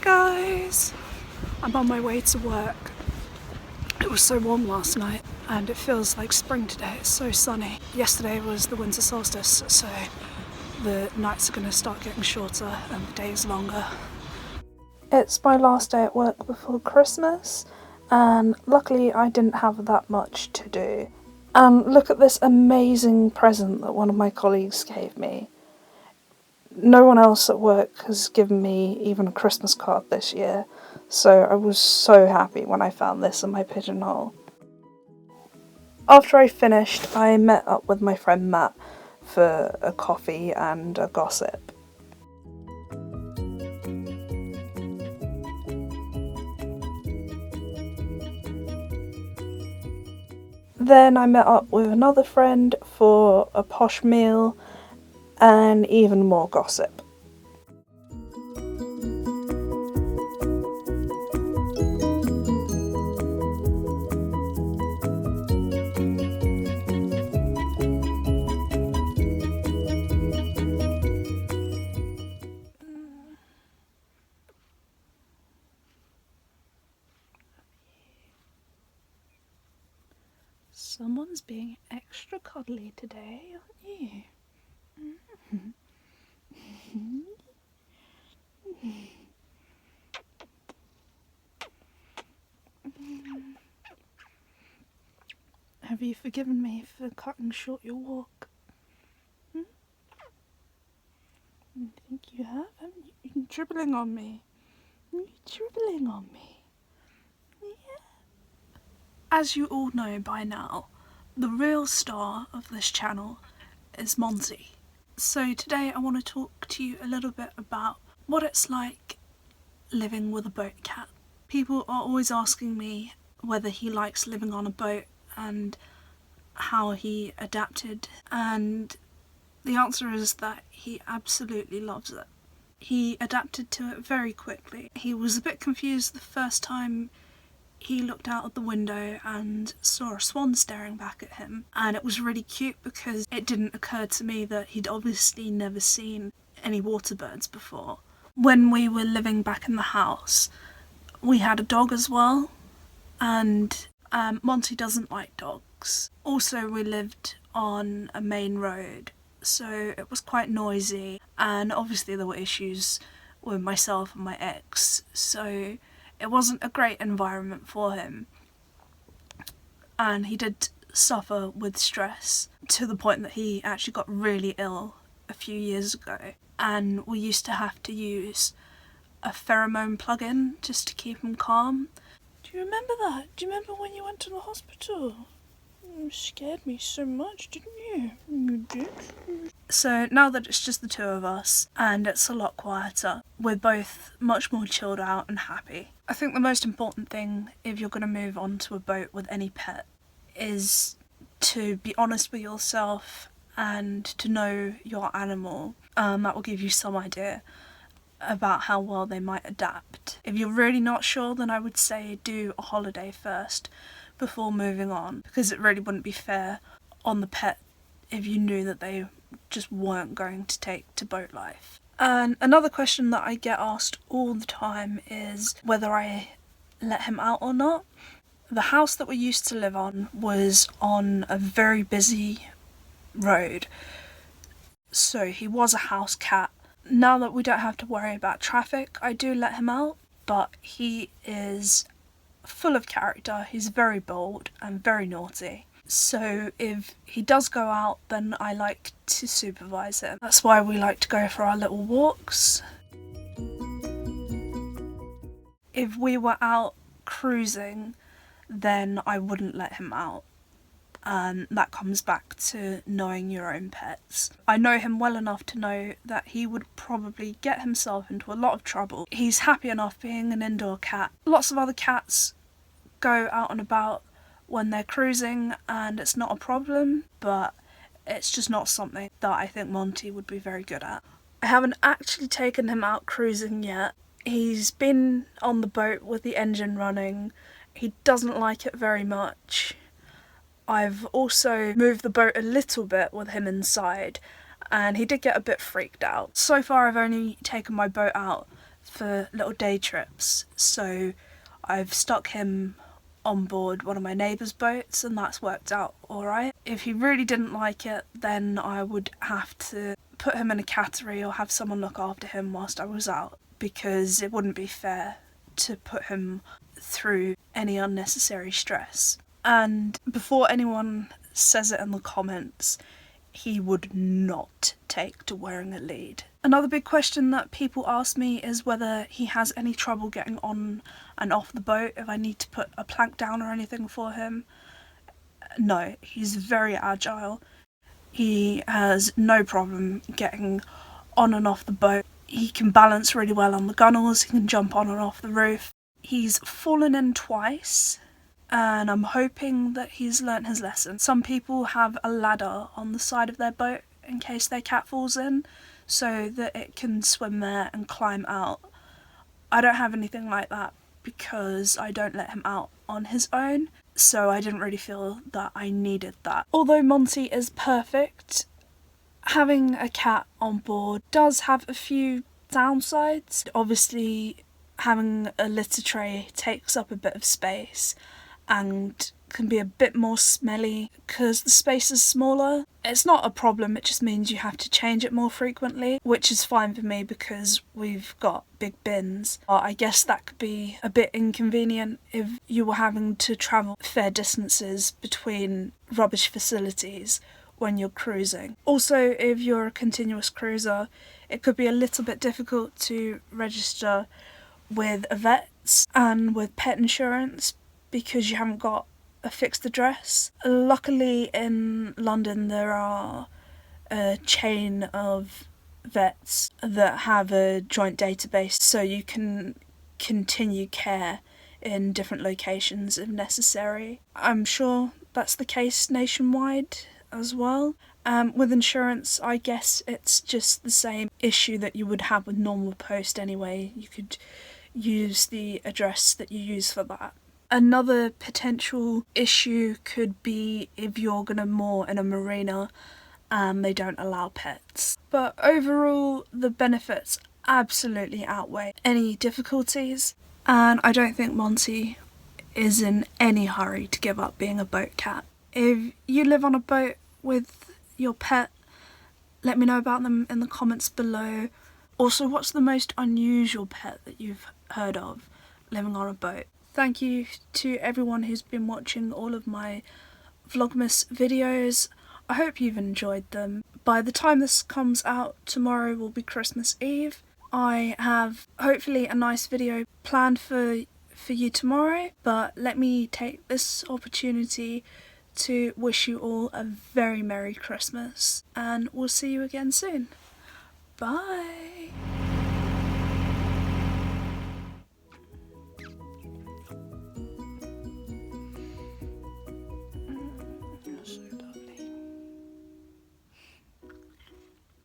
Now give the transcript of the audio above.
Guys, I'm on my way to work. It was so warm last night and it feels like spring today. It's so sunny. Yesterday was the winter solstice, so the nights are going to start getting shorter and the days longer. It's my last day at work before Christmas, and luckily I didn't have that much to do. Look at this amazing present that one of my colleagues gave me. No one else at work has given me even a Christmas card this year, so I was so happy when I found this in my pigeonhole. After I finished, I met up with my friend Matt for a coffee and a gossip. Then I met up with another friend for a posh meal and even more gossip. Someone's being extra cuddly today, aren't you? Have you forgiven me for cutting short your walk? I think you have, haven't you? You've been dribbling on me. You're dribbling on me. Yeah. As you all know by now, the real star of this channel is Monty. So today I want to talk to you a little bit about what it's like living with a boat cat. People are always asking me whether he likes living on a boat and how he adapted, and the answer is that he absolutely loves it. He adapted to it very quickly. He was a bit confused the first time he looked out of the window and saw a swan staring back at him, and it was really cute because it didn't occur to me that he'd obviously never seen any water birds before. When we were living back in the house, we had a dog as well, and Monty doesn't like dogs. Also, we lived on a main road, so it was quite noisy, and obviously there were issues with myself and my ex, so it wasn't a great environment for him. And he did suffer with stress to the point that he actually got really ill a few years ago, and we used to have to use a pheromone plug-in just to keep him calm. Do you remember that? Do you remember when you went to the hospital? You scared me so much, didn't you? You did. So now that it's just the two of us and it's a lot quieter, we're both much more chilled out and happy. I think the most important thing if you're going to move on to a boat with any pet is to be honest with yourself and to know your animal. That will give you some idea about how well they might adapt. If you're really not sure, then I would say do a holiday first before moving on, because it really wouldn't be fair on the pet if you knew that they just weren't going to take to boat life. And another question that I get asked all the time is whether I let him out or not. The house that we used to live on was on a very busy road, so he was a house cat. Now that we don't have to worry about traffic, I do let him out, but he is full of character. He's very bold and very naughty. So if he does go out, then I like to supervise him. That's why we like to go for our little walks. If we were out cruising, then I wouldn't let him out. And that comes back to knowing your own pets. I know him well enough to know that he would probably get himself into a lot of trouble. He's happy enough being an indoor cat. Lots of other cats go out and about when they're cruising and it's not a problem, but it's just not something that I think Monty would be very good at. I haven't actually taken him out cruising yet. He's been on the boat with the engine running. He doesn't like it very much. I've also moved the boat a little bit with him inside, and he did get a bit freaked out. So far I've only taken my boat out for little day trips. So I've stuck him on board one of my neighbour's boats, and that's worked out alright. If he really didn't like it, then I would have to put him in a cattery or have someone look after him whilst I was out, because it wouldn't be fair to put him through any unnecessary stress. And before anyone says it in the comments, he would not take to wearing a lead. Another big question that people ask me is whether he has any trouble getting on and off the boat, if I need to put a plank down or anything for him. No, he's very agile. He has no problem getting on and off the boat. He can balance really well on the gunnels, he can jump on and off the roof. He's fallen in twice, and I'm hoping that he's learnt his lesson. Some people have a ladder on the side of their boat in case their cat falls in, so that it can swim there and climb out. I don't have anything like that because I don't let him out on his own, so I didn't really feel that I needed that. Although Monty is perfect, having a cat on board does have a few downsides. Obviously, having a litter tray takes up a bit of space and can be a bit more smelly because the space is smaller. It's not a problem, it just means you have to change it more frequently, which is fine for me because we've got big bins. I guess that could be a bit inconvenient if you were having to travel fair distances between rubbish facilities when you're cruising. Also, if you're a continuous cruiser, it could be a little bit difficult to register with vets and with pet insurance because you haven't got a fixed address. Luckily in London there are a chain of vets that have a joint database, so you can continue care in different locations if necessary. I'm sure that's the case nationwide as well. With insurance, I guess it's just the same issue that you would have with normal post anyway. You could use the address that you use for that. Another potential issue could be if you're gonna moor in a marina and they don't allow pets. But overall, the benefits absolutely outweigh any difficulties, and I don't think Monty is in any hurry to give up being a boat cat. If you live on a boat with your pet, let me know about them in the comments below. Also, what's the most unusual pet that you've heard of living on a boat? Thank you to everyone who's been watching all of my Vlogmas videos. I hope you've enjoyed them. By the time this comes out, tomorrow will be Christmas Eve. I have hopefully a nice video planned for you tomorrow, but let me take this opportunity to wish you all a very Merry Christmas, and we'll see you again soon. Bye!